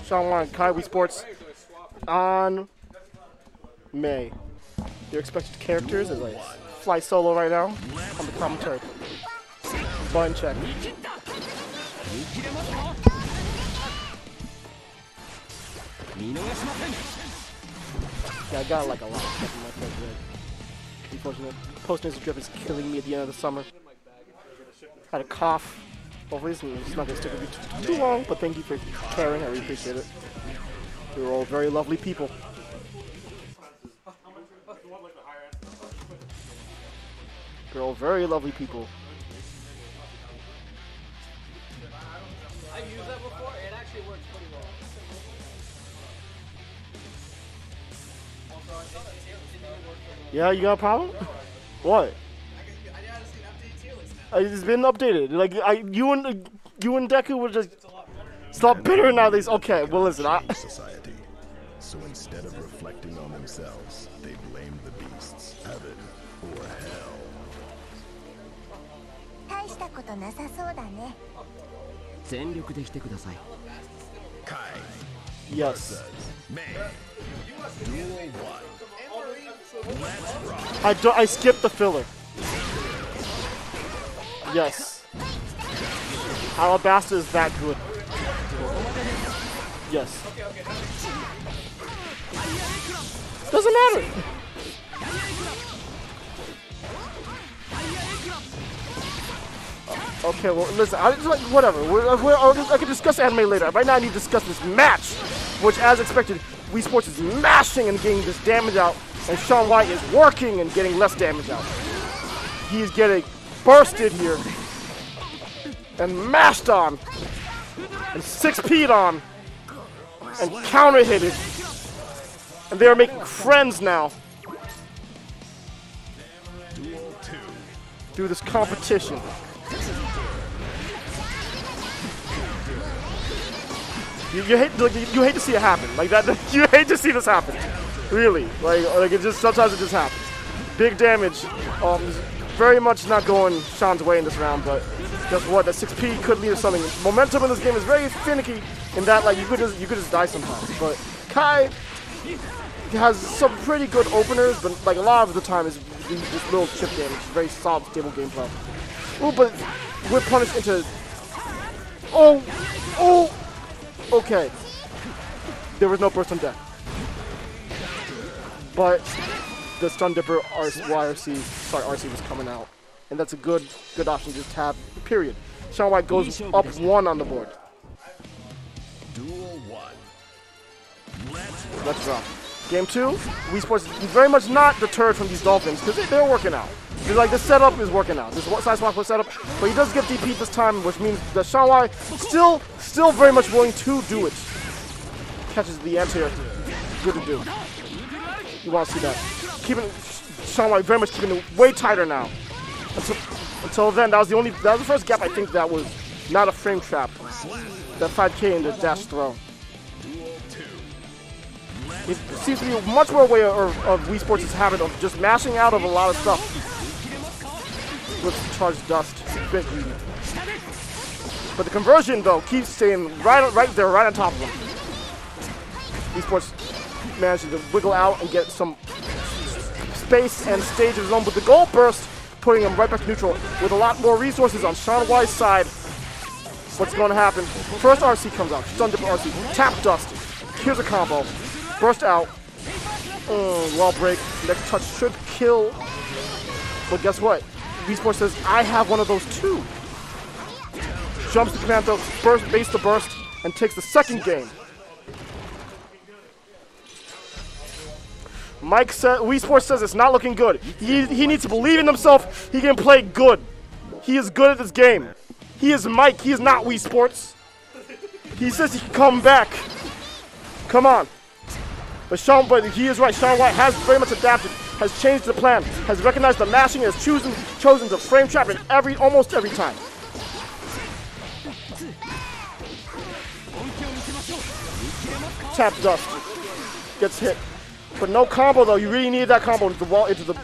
Seanwhy and Kai Sports on May. Your expected characters is like fly solo right now on the commentary. Button check. Yeah, I got like a lot of stuff in my phone. Unfortunately, post-nasal drip is killing me at the end of the summer. Had a cough. Hopefully it's not going to stick with you too long, but thank you for caring. I really appreciate it. You're all very lovely people. You're all very lovely people. I've used that before. It actually works pretty well. Yeah, you got a problem? What? It's been updated. Like you and Deku were just stop bitter nowadays. Okay, well listen. Society. So instead of reflecting on themselves, they blame the beasts, heaven or hell. Kai. Yes. May. Duel 1. Let's rock. I skipped the filler. Yes. Alabasta is that good. Yes. Doesn't matter. Okay, well, listen, I just like whatever. I can discuss anime later. Right now, I need to discuss this match, which, as expected, Wii Sports is mashing and getting this damage out, and Seanwhy is working and getting less damage out. He's getting bursted here, and mashed on, and 6P'd on, and counter hit it, and they are making friends now through this competition. You hate to see it happen like that. You hate to see this happen, really. Like it just sometimes it just happens. Big damage. Very much not going Sean's way in this round, but guess what? That 6P could lead to something. Momentum in this game is very finicky in that like you could just die sometimes. But Kai has some pretty good openers, but like a lot of the time is just little chip damage. Very solid, stable gameplay. Oh, but we're punished into. Oh. Okay. There was no burst on deck. But the Stun Dipper RC was coming out. And that's a good option to just have, period. Seanwhy goes up 1 on the board. Duel 1. Let's rock. Game 2, Wii Sports very much not deterred from these Dolphins because they're working out. Like the setup is working out. This side swap setup, but he does get DP this time, which means that Seanwhy still very much willing to do it. Catches the anti-air. Good to do. You want to see that. Seanwhy very much keeping it way tighter now. Until then, that was the first gap I think that was not a frame trap. That 5K in the dash throw. It seems to be much more way of Wii Sports' habit of just mashing out of a lot of stuff with charged dust. But the conversion though keeps staying right there, right on top of him. Wii Sports managing to wiggle out and get some space and stage of his own, but the goal burst putting him right back to neutral with a lot more resources on Seanwhy's side. What's going to happen? First RC comes out. Stun Dipper RC. Tap dust. Here's a combo. Burst out. Wall break. Next touch should kill. But guess what? Wii Sports says, I have one of those too. Jumps to command throw, base the burst, and takes the second game. Mike said, Wii Sports says it's not looking good. He needs to believe in himself. He can play good. He is good at this game. He is Mike. He is not Wii Sports. He says he can come back. Come on. But he is right. Seanwhy has very much adapted, has changed the plan, has recognized the mashing, and has chosen to frame trap it almost every time. Tap dust. Gets hit. But no combo though. You really need that combo into the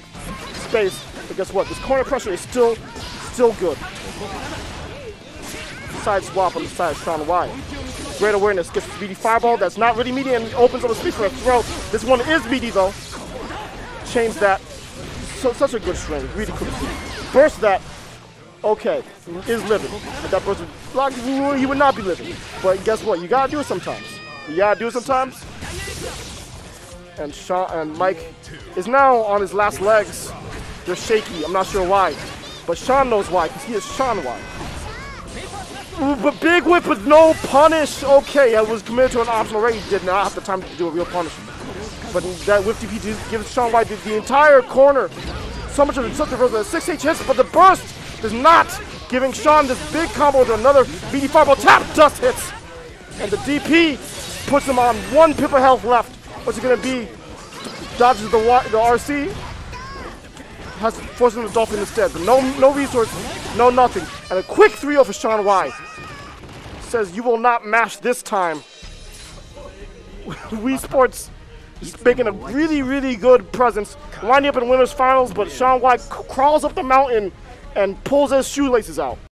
space. But guess what? This corner pressure is still good. Side swap on the side of Seanwhy. Great awareness. Gets the meaty fireball. That's not really meaty and opens up a space for a throw. This one is meaty though. Change that. So such a good string. Really cool to see. Burst that. Okay, is living. If that burst would block, he would not be living. But guess what? You gotta do it sometimes. You gotta do it sometimes. And Mike is now on his last legs. They're shaky. I'm not sure why, but Sean knows why because he is Seanwhy. Ooh, but big whip with no punish. Okay, I was committed to an option already. Did not have the time to do a real punish. But that whip DP gives Seanwhy the entire corner. So much of the reversal. 6H hits, but the burst is not giving Sean this big combo to another meaty fireball tap. Dust hits, and the DP puts him on 1 pip of health left. What's it gonna be? Dodges the RC. Has forced him to Dolphin instead, but no resources, no nothing. And a quick 3-0 for Seanwhy. Says you will not mash this time. Wii Sports is making a really good presence. Winding up in winners finals, but Seanwhy crawls up the mountain and pulls his shoelaces out.